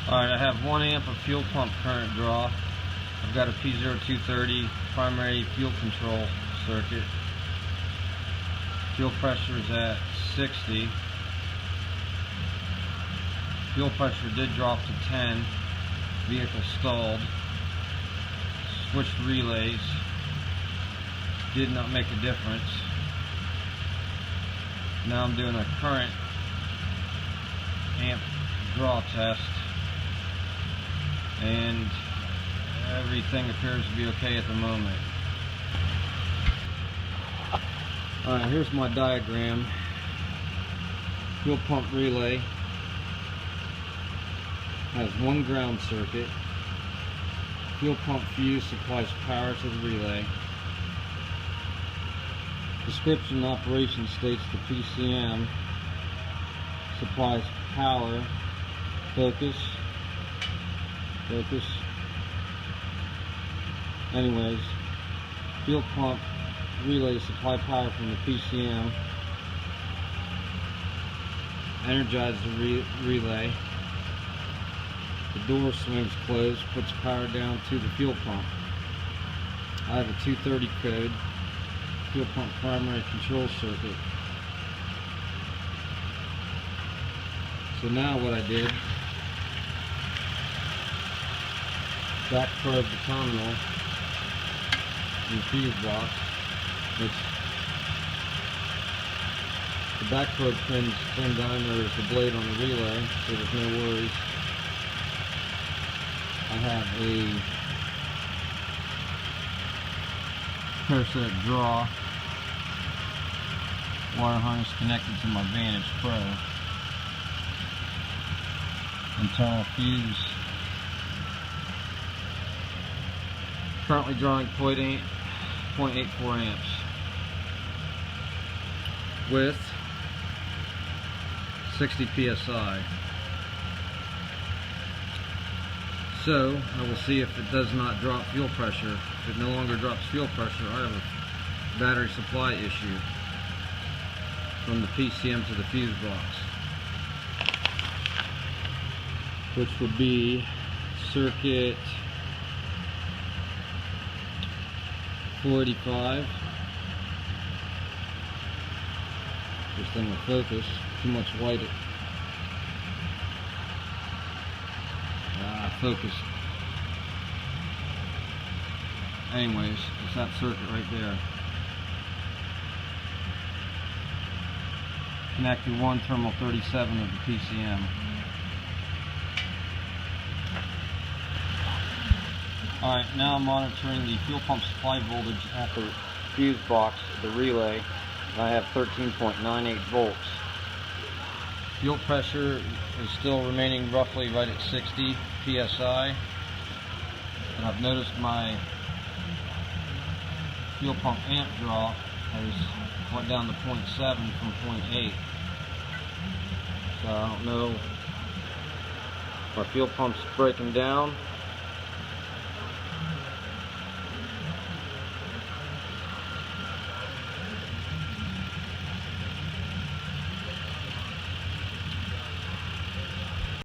Alright, I have 1 amp of fuel pump current draw. I've got a P0230 primary fuel control circuit. Fuel pressure is at 60. Fuel pressure did drop to 10. Vehicle stalled. Switched relays. Did not make a difference. Now I'm doing a current amp draw test, and everything appears to be okay at the moment. Alright, here's my diagram. Fuel pump relay has one ground circuit. Fuel pump fuse supplies power to the relay. Description and operation states the PCM supplies power, focus. Anyways, fuel pump relay supply power from the PCM, energize the relay. The door swings closed, puts power down to the fuel pump. I have a 230 code fuel pump primary control circuit. So now what I did, back probe the terminal in the fuse box, which the back probe pins 10 diameter is the blade on the relay, so there's no worries. I have a parasitic draw wire harness connected to my Vantage Pro. Internal fuse. Currently drawing 0.84 amps with 60 psi. So I will see if it does not drop fuel pressure. If it no longer drops fuel pressure, I have a battery supply issue from the PCM to the fuse box, which would be circuit 485. This thing will focus. Too much white. Focus. Anyways, it's that circuit right there. Connector 1, terminal 37 of the PCM. Alright, now I'm monitoring the fuel pump supply voltage at the fuse box, the relay, and I have 13.98 volts. Fuel pressure is still remaining roughly right at 60 psi, and I've noticed my fuel pump amp draw has went down to 0.7 from 0.8. So I don't know if my fuel pump's breaking down